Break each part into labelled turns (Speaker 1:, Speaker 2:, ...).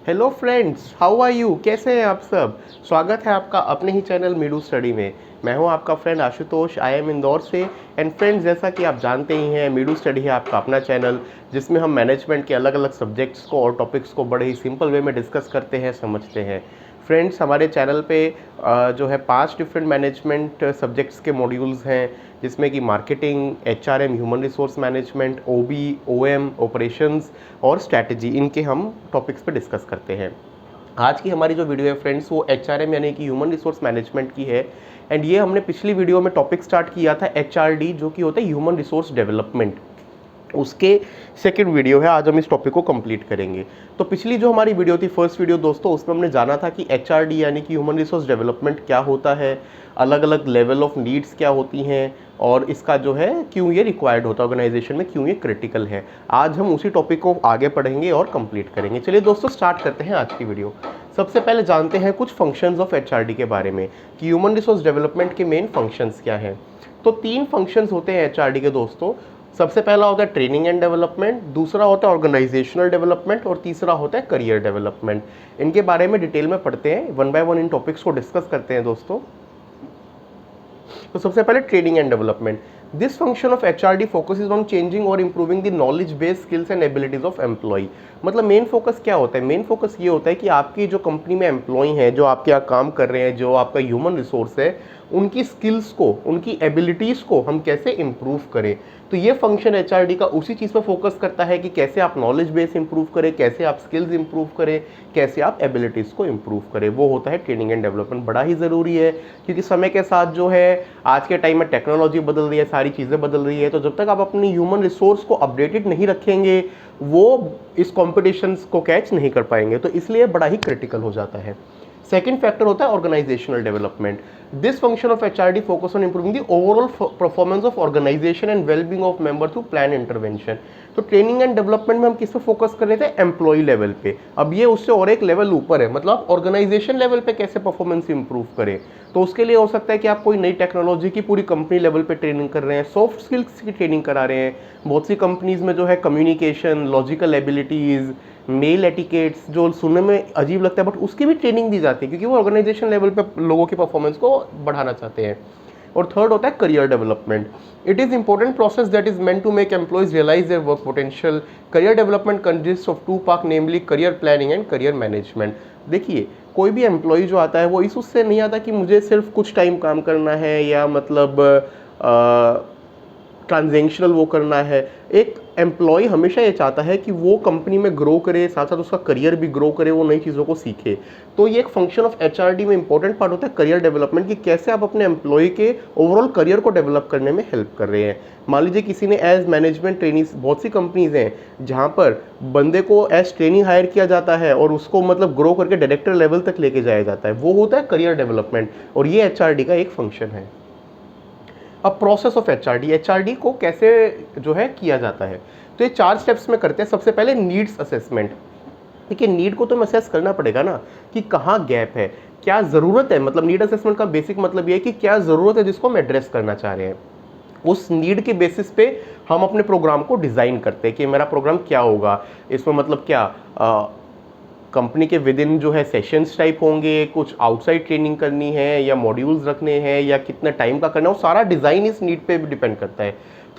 Speaker 1: Hello friends, how are you? कैसे हैं आप सब? स्वागत है आपका अपने ही चैनल मीडू स्टडी में। मैं हूं आपका friend Ashutosh. I am Indore से। एंड फ्रेंड्स, जैसा कि आप जानते ही हैं, मीडू स्टडी है आपका अपना चैनल जिसमें हम मैनेजमेंट के अलग अलग सब्जेक्ट्स को और टॉपिक्स को बड़े ही सिंपल वे में डिस्कस करते हैं, समझते हैं। फ्रेंड्स, हमारे चैनल पे जो है 5 डिफरेंट मैनेजमेंट सब्जेक्ट्स के मॉड्यूल्स हैं, जिसमें कि marketing, HRM, human resource management, OB, OM, operations और स्ट्रैटेजी, इनके हम टॉपिक्स पे डिस्कस करते हैं। आज की हमारी जो वीडियो है फ्रेंड्स, वो एचआरएम यानी कि ह्यूमन रिसोर्स मैनेजमेंट की है। एंड ये हमने पिछली वीडियो में टॉपिक स्टार्ट किया था एचआरडी, जो कि होता है ह्यूमन रिसोर्स डेवलपमेंट। उसके सेकंड वीडियो है, आज हम इस टॉपिक को कंप्लीट करेंगे। तो पिछली जो हमारी वीडियो थी, फर्स्ट वीडियो दोस्तों, उसमें हमने जाना था कि एचआरडी यानी कि ह्यूमन रिसोर्स डेवलपमेंट क्या होता है, अलग अलग लेवल ऑफ नीड्स क्या होती हैं, और इसका जो है क्यों ये रिक्वायर्ड होता है ऑर्गेनाइजेशन में, क्यों ये क्रिटिकल है। आज हम उसी टॉपिक को आगे पढ़ेंगे और कंप्लीट करेंगे। चलिए दोस्तों, स्टार्ट करते हैं आज की वीडियो। सबसे पहले जानते हैं कुछ फंक्शंस ऑफ एचआरडी के बारे में कि ह्यूमन रिसोर्स डेवलपमेंट के मेन फंक्शंस क्या हैं। तो 3 फंक्शंस होते हैं एचआरडी के दोस्तों। सबसे पहला होता है ट्रेनिंग एंड डेवलपमेंट, दूसरा होता है ऑर्गेनाइजेशनल डेवलपमेंट और तीसरा होता है करियर डेवलपमेंट। इनके बारे में डिटेल में पढ़ते हैं, वन बाय वन इन टॉपिक्स को डिस्कस करते हैं दोस्तों। तो सबसे पहले training and development. This function of HRD focuses on changing और improving the knowledge based skills and abilities of employ. मतलब मेन फोकस क्या होता है? मेन फोकस ये होता है कि आपकी जो कंपनी में एम्प्लॉय हैं, जो आपके यहाँ काम कर रहे हैं, जो आपका ह्यूमन रिसोर्स है, उनकी स्किल्स को, उनकी एबिलिटीज़ को हम कैसे इम्प्रूव करें। तो ये फंक्शन एचआरडी का उसी चीज़ पर फोकस करता है कि कैसे आप नॉलेज बेस इंप्रूव करें, कैसे आप स्किल्स इंप्रूव करें, कैसे आप एबिलिटीज़ को इंप्रूव करें। वो होता है ट्रेनिंग एंड डेवलपमेंट। बड़ा ही ज़रूरी है, क्योंकि समय के साथ जो है, आज के टाइम में टेक्नोलॉजी बदल रही है, सारी चीज़ें बदल रही है। तो जब तक आप अपनी ह्यूमन रिसोर्स को अपडेटेड नहीं रखेंगे, वो इस कॉम्पिटिशन को कैच नहीं कर पाएंगे। तो इसलिए बड़ा ही क्रिटिकल हो जाता है। सेकेंड फैक्टर होता है organisational development. This function of HRD focus on improving the overall performance of organisation and wellbeing of member through plan intervention. तो ट्रेनिंग एंड डेवलपमेंट में हम किस पे फोकस कर रहे थे? एम्प्लॉय लेवल पे। अब ये उससे और एक लेवल ऊपर है, मतलब ऑर्गेनाइजेशन लेवल पे कैसे परफॉर्मेंस इंप्रूव करें। तो उसके लिए हो सकता है कि आप कोई नई टेक्नोलॉजी की पूरी कंपनी लेवल पे ट्रेनिंग कर रहे हैं, सॉफ्ट स्किल्स की ट्रेनिंग करा रहे हैं। बहुत सी कंपनीज में जो है communication, logical abilities, mail etiquettes, जो सुनने में अजीब लगता है बट उसकी भी ट्रेनिंग दी जाती है, क्योंकि वो ऑर्गेनाइजेशन लेवल पे लोगों की परफॉर्मेंस को बढ़ाना चाहते हैं। और थर्ड होता है career development. It is important process that is meant to make employees realise their work potential. Career development consist of 2 part, namely career planning and career management. देखिए, कोई भी एम्प्लॉय जो आता है वो इस उससे नहीं आता कि मुझे सिर्फ कुछ टाइम काम करना है या मतलब ट्रांजेक्शनल वो करना है। एक एम्प्लॉय हमेशा ये चाहता है कि वो कंपनी में ग्रो करे, साथ साथ उसका करियर भी ग्रो करे, वो नई चीज़ों को सीखे। तो ये एक फंक्शन ऑफ एचआरडी में इंपॉर्टेंट पार्ट होता है करियर डेवलपमेंट, कि कैसे आप अपने एम्प्लॉय के ओवरऑल करियर को डेवलप करने में हेल्प कर रहे हैं। मान लीजिए किसी ने एज मैनेजमेंट ट्रेनिंग, बहुत सी कंपनीज हैं जहाँ पर बंदे को एज ट्रेनिंग हायर किया जाता है और उसको मतलब ग्रो करके डायरेक्टर लेवल तक लेके जाया जाता है, वो होता है करियर डेवलपमेंट। और ये एचआरडी का एक फंक्शन है। अब प्रोसेस ऑफ एचआरडी, एचआरडी को कैसे जो है किया जाता है, तो ये 4 स्टेप्स में करते हैं। सबसे पहले नीड्स असेसमेंट। देखिए, नीड को तो हमें असेस करना पड़ेगा ना, कि कहाँ गैप है, क्या ज़रूरत है। मतलब नीड असेसमेंट का बेसिक मतलब ये है कि क्या ज़रूरत है जिसको हम एड्रेस करना चाह रहे हैं। उस नीड के बेसिस पे हम अपने प्रोग्राम को डिज़ाइन करते हैं कि मेरा प्रोग्राम क्या होगा। इसमें मतलब क्या कंपनी के विद इन जो है सेशंस टाइप होंगे, कुछ आउटसाइड ट्रेनिंग करनी है या मॉड्यूल्स रखने हैं या कितने टाइम का करना है, वो सारा डिज़ाइन इस नीड पे भी डिपेंड करता है।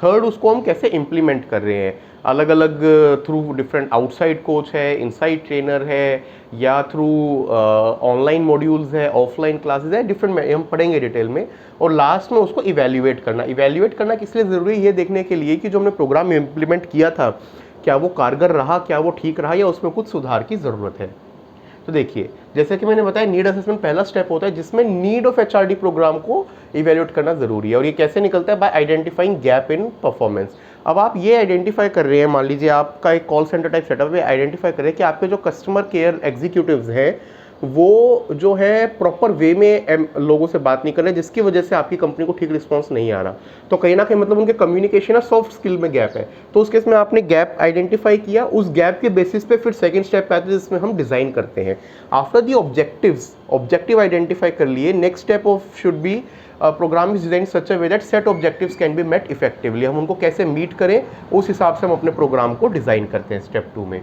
Speaker 1: थर्ड, उसको हम कैसे इम्प्लीमेंट कर रहे हैं, अलग अलग थ्रू डिफरेंट आउटसाइड कोच है, इनसाइड ट्रेनर है, या थ्रू ऑनलाइन मॉड्यूल्स है, ऑफलाइन क्लासेस है, डिफरेंट हम पढ़ेंगे डिटेल में। और लास्ट में उसको इवेल्युएट करना। इवेल्युएट करना किस लिए ज़रूरी है? ये देखने के लिए कि जो हमने प्रोग्राम इम्प्लीमेंट किया था, क्या वो कारगर रहा, क्या वो ठीक रहा, या उसमें कुछ सुधार की ज़रूरत है। तो देखिए, जैसे कि मैंने बताया, नीड असेसमेंट पहला स्टेप होता है जिसमें नीड ऑफ एचआरडी प्रोग्राम को इवेल्युएट करना ज़रूरी है। और ये कैसे निकलता है? Bye identifying gap in performance. अब आप ये आइडेंटिफाई कर रहे हैं, मान लीजिए आपका एक कॉल सेंटर टाइप सेटअप है, आइडेंटिफाई कर रहे हैं कि आपके जो कस्टमर केयर एग्जीक्यूटिव्स हैं वो जो है प्रॉपर वे में लोगों से बात नहीं कर रहे, जिसकी वजह से आपकी कंपनी को ठीक रिस्पांस नहीं आ रहा। तो कहीं ना कहीं मतलब उनके कम्युनिकेशन और सॉफ्ट स्किल में गैप है। तो उस केस में आपने गैप आइडेंटिफाई किया, उस गैप के बेसिस पे फिर सेकंड स्टेप पे आते हैं जिसमें हम डिज़ाइन करते हैं। After the objectives, objective identify कर लिए, next step of should be programme is design such a way that set objectives can be met effectively. हम उनको कैसे मीट करें, उस हिसाब से हम अपने प्रोग्राम को डिज़ाइन करते हैं स्टेप 2 में।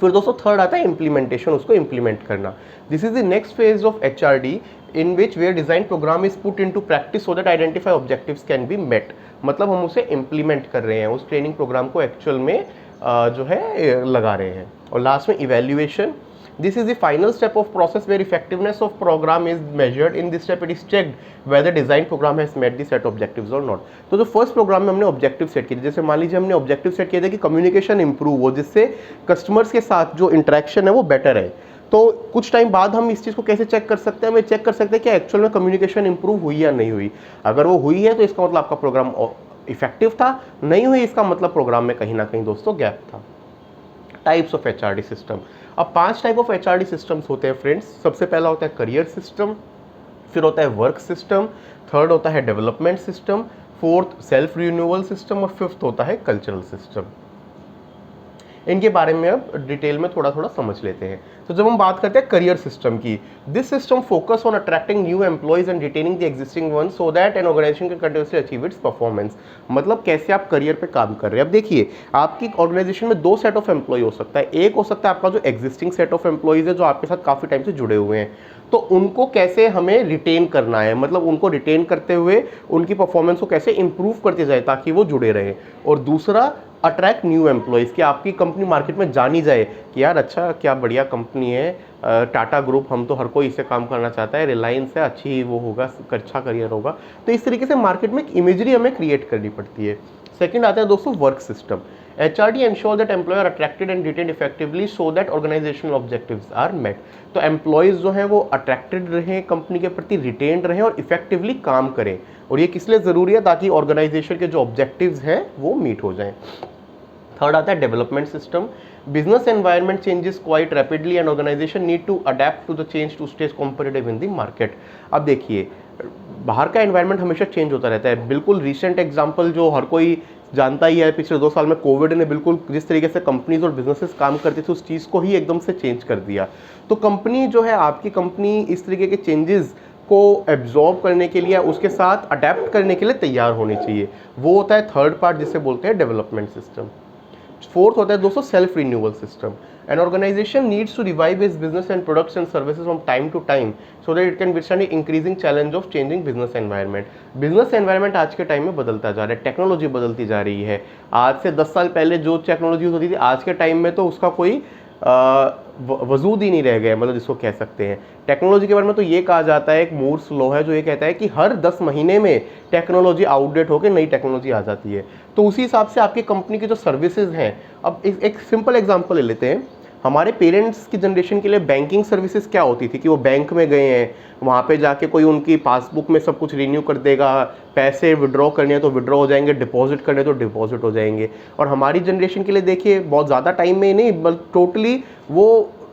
Speaker 1: फिर दोस्तों थर्ड आता है इम्प्लीमेंटेशन, उसको इम्प्लीमेंट करना। This is the next phase of HRD in which where design programme is put into practice so that identify objectives can be met. मतलब हम उसे इम्प्लीमेंट कर रहे हैं, उस ट्रेनिंग प्रोग्राम को एक्चुअल में जो है लगा रहे हैं। और लास्ट में evaluation, this is the final step of process where effectiveness of program is measured. In this step it is checked whether design program has met the set objectives or not। तो जो first programme में हमने objective set किए, जैसे मान लीजिए हमने objective set किया था कि कम्युनिकेशन इंप्रूव हो, जिससे कस्टमर्स के साथ जो इंटरेक्शन है वो बेटर है। तो कुछ टाइम बाद हम इस चीज़ को कैसे चेक कर सकते हैं, हमें चेक कर सकते हैं कि एक्चुअल में कम्युनिकेशन इंप्रूव हुई या नहीं हुई। अगर वो हुई है तो इसका मतलब आपका प्रोग्राम इफेक्टिव था, नहीं हुई इसका मतलब प्रोग्राम में कहीं ना कहीं दोस्तों गैप था। टाइप्स ऑफ एचआरडी सिस्टम, अब 5 टाइप ऑफ एचआरडी सिस्टम्स होते हैं फ्रेंड्स। सबसे पहला होता है करियर सिस्टम, फिर होता है वर्क सिस्टम, थर्ड होता है development system, fourth self renewal system और फिफ्थ होता है कल्चरल सिस्टम। इनके बारे में अब डिटेल में थोड़ा थोड़ा समझ लेते हैं। तो जब हम बात करते हैं करियर सिस्टम की, this system focus on attracting new employees and retaining the existing one so that an organisation can continuously achieve its performance. मतलब कैसे आप करियर पे काम कर रहे हैं। अब देखिए, आपकी ऑर्गेनाइजेशन में 2 सेट ऑफ एम्प्लॉय हो सकता है। एक हो सकता है आपका जो एग्जिस्टिंग सेट ऑफ एम्प्लॉयज है, जो आपके साथ काफ़ी टाइम से जुड़े हुए हैं, तो उनको कैसे हमें रिटेन करना है, मतलब उनको रिटेन करते हुए उनकी परफॉर्मेंस को कैसे इंप्रूव करते जाए ताकि वो जुड़े रहें। और दूसरा अट्रैक्ट न्यू एम्प्लॉयज़, कि आपकी कंपनी मार्केट में जानी जाए कि यार अच्छा क्या बढ़िया कंपनी है, टाटा ग्रुप, हम तो हर कोई इससे काम करना चाहता है, रिलायंस है, अच्छी वो होगा, अच्छा करियर होगा। तो इस तरीके से मार्केट में एक इमेजरी हमें क्रिएट करनी पड़ती है। सेकंड आता है दोस्तों work system. HRD ensure that employer are attracted and retained effectively so that organizational objectives are met। तो एम्प्लॉयज़ जो हैं वो अट्रैक्टेड रहें, कंपनी के प्रति रिटेन्ड रहें और इफेक्टिवली काम करें। और ये किस लिए ज़रूरी है, ताकि ऑर्गेनाइजेशन के जो ऑब्जेक्टिव्स हैं वो मीट हो जाएं। थर्ड आता है development system. Business environment changes quite rapidly and organisation need to adapt to the change to stay competitive in the market. अब देखिए, बाहर का एनवायरनमेंट हमेशा चेंज होता रहता है। बिल्कुल रिसेंट एग्जांपल जो हर कोई जानता ही है, पिछले 2 साल में कोविड ने बिल्कुल जिस तरीके से कंपनीज और बिजनेसेस काम करती थी, उस चीज़ को ही एकदम से चेंज कर दिया। तो कंपनी जो है, आपकी कंपनी इस तरीके के चेंजेस को एब्जॉर्ब करने के लिए, उसके साथ अडेप्ट करने के लिए तैयार होनी चाहिए। वो होता है थर्ड पार्ट जिसे बोलते हैं डेवलपमेंट सिस्टम। फोर्थ होता है दोस्तों self renewal system. An organization needs to revive its business and products and services from time to time so that it can withstand the increasing challenge of changing business environment। business environment आज के time में बदलता जा रहा है, technology बदलती जा रही है। आज से 10 साल पहले जो टेक्नोलॉजी होती थी, आज के टाइम में तो उसका कोई वजूद ही नहीं रह गया, मतलब जिसको कह सकते हैं। टेक्नोलॉजी के बारे में तो ये कहा जाता है, एक मूर्स लॉ है जो ये कहता है कि हर 10 महीने में टेक्नोलॉजी आउटडेट होकर नई टेक्नोलॉजी आ जाती है। तो उसी हिसाब से आपकी कंपनी की जो सर्विसेज हैं, अब एक सिंपल एग्जांपल ले लेते हैं। हमारे पेरेंट्स की जनरेशन के लिए बैंकिंग सर्विसेज क्या होती थी कि वो बैंक में गए हैं, वहाँ पे जाके कोई उनकी पासबुक में सब कुछ रिन्यू कर देगा, पैसे विड्रॉ करने हैं तो विड्रॉ हो जाएंगे, डिपॉजिट करने तो डिपॉजिट हो जाएंगे। और हमारी जनरेशन के लिए देखिए, बहुत ज़्यादा टाइम में नहीं, बल्कि टोटली वो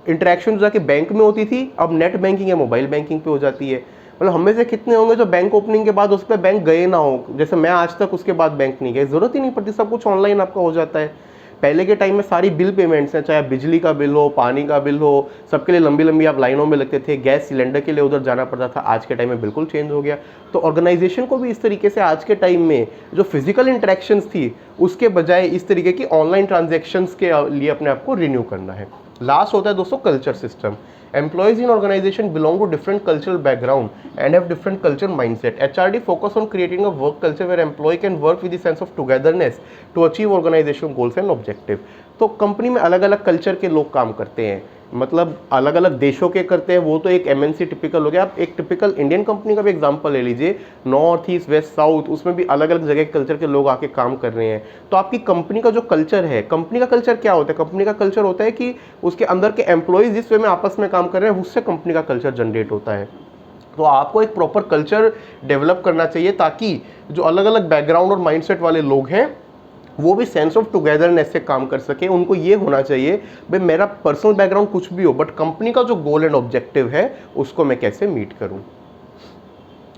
Speaker 1: इंटरेक्शन जाके बैंक में होती थी, अब नेट बैंकिंग या मोबाइल बैंकिंग पे हो जाती है। मतलब हम में से कितने होंगे जो बैंक ओपनिंग के बाद उस पर बैंक गए ना हो, जैसे मैं आज तक उसके बाद बैंक नहीं गए, ज़रूरत ही नहीं पड़ती, सब कुछ ऑनलाइन आपका हो जाता है। पहले के टाइम में सारी बिल पेमेंट्स हैं, चाहे बिजली का बिल हो, पानी का बिल हो, सबके लिए लंबी लंबी आप लाइनों में लगते थे, गैस सिलेंडर के लिए उधर जाना पड़ता था। आज के टाइम में बिल्कुल चेंज हो गया। तो ऑर्गेनाइजेशन को भी इस तरीके से आज के टाइम में जो फिजिकल इंटरेक्शंस थी, उसके बजाय इस तरीके की ऑनलाइन ट्रांजेक्शन्स के लिए अपने आप को रिन्यू करना है। लास्ट होता है दोस्तों culture system. Employees in organization belong to different cultural background and have different culture mindset। HRD focus on creating a work culture where employee can work with the sense of togetherness to achieve organization goals and objective। तो company में अलग अलग culture के लोग काम करते हैं, मतलब अलग अलग देशों के करते हैं, वो तो एक MNC टिपिकल हो गया। आप एक टिपिकल इंडियन कंपनी का भी एग्जांपल ले लीजिए, नॉर्थ ईस्ट वेस्ट साउथ, उसमें भी अलग अलग जगह के कल्चर के लोग आके काम कर रहे हैं। तो आपकी कंपनी का जो कल्चर है, कंपनी का कल्चर क्या होता है, कंपनी का कल्चर होता है कि उसके अंदर के एम्प्लॉयज़ जिस वे में आपस में काम कर रहे हैं, उससे कंपनी का कल्चर जनरेट होता है। तो आपको एक प्रॉपर कल्चर डेवलप करना चाहिए ताकि जो अलग अलग बैकग्राउंड और माइंडसेट वाले लोग हैं वो भी सेंस ऑफ टुगेदरनेस से काम कर सके। उनको ये होना चाहिए भाई मेरा पर्सनल बैकग्राउंड कुछ भी हो, बट कंपनी का जो गोल एंड ऑब्जेक्टिव है उसको मैं कैसे मीट करूं।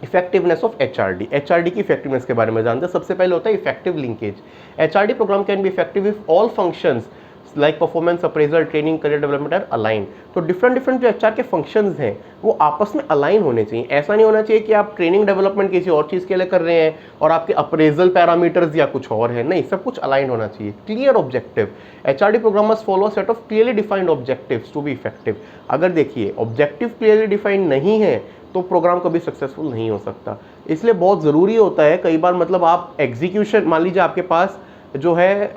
Speaker 1: Effectiveness of HRD. एचआरडी की इफेक्टिवनेस के बारे में जानते हैं। सबसे पहले होता है effective linkage. HRD programme can be effective if all functions like performance appraisal, training, career development are align. तो डिफरेंट जो एचआर के फंक्शंस हैं वो आपस में अलाइन होने चाहिए। ऐसा नहीं होना चाहिए कि आप ट्रेनिंग डेवलपमेंट किसी और चीज़ के लिए कर रहे हैं और आपके अप्रेजल पैरामीटर्स या कुछ और है। नहीं, सब कुछ अलाइन होना चाहिए। Clear objective, HRD programmers follow set of clearly defined objectives to be effective. अगर देखिए ऑब्जेक्टिव क्लियरली डिफाइंड नहीं है तो प्रोग्राम कभी सक्सेसफुल नहीं हो सकता। इसलिए बहुत ज़रूरी होता है कई बार, मतलब आप एग्जीक्यूशन, मान लीजिए आपके पास जो है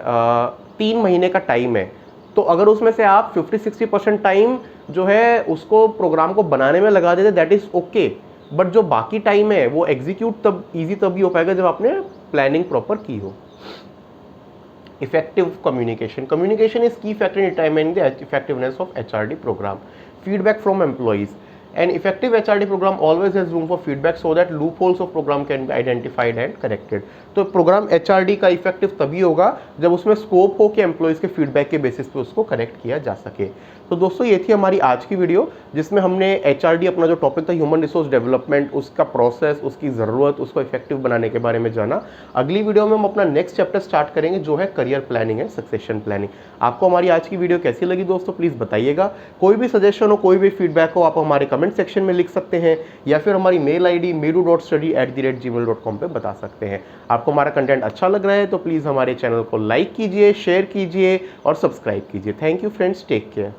Speaker 1: 3 महीने का टाइम है, तो अगर उसमें से आप 50-60% टाइम जो है उसको प्रोग्राम को बनाने में लगा देते, दैट इज़ ओके। बट जो बाकी टाइम है वो एग्जीक्यूट तब ईजी तभी हो पाएगा जब आपने प्लानिंग प्रॉपर की हो। Effective communication, communication is key factor in determining the effectiveness of HRD programme. Feedback from employees, an effective HRD program always has room for feedback so that loopholes of program can be identified and corrected। तो programme HRD का effective तभी होगा जब उसमें scope हो कि employees के feedback के बेसिस पे उसको करेक्ट किया जा सके। तो दोस्तों ये थी हमारी आज की वीडियो जिसमें हमने HRD अपना जो टॉपिक था ह्यूमन रिसोर्स डेवलपमेंट, उसका प्रोसेस, उसकी ज़रूरत, उसको इफेक्टिव बनाने के बारे में जाना। अगली वीडियो में हम अपना नेक्स्ट चैप्टर स्टार्ट करेंगे जो है career planning and succession planning. आपको हमारी आज की वीडियो कैसी लगी दोस्तों प्लीज़ बताइएगा। कोई भी सजेशन हो, कोई भी फीडबैक हो, आप हमारे कमेंट सेक्शन में लिख सकते हैं या फिर हमारी मेल ID medu.study@gmail.com पे बता सकते हैं। आपको हमारा कंटेंट अच्छा लग रहा है तो प्लीज़ हमारे चैनल को लाइक कीजिए, शेयर कीजिए और सब्सक्राइब कीजिए। Thank you friends, take care.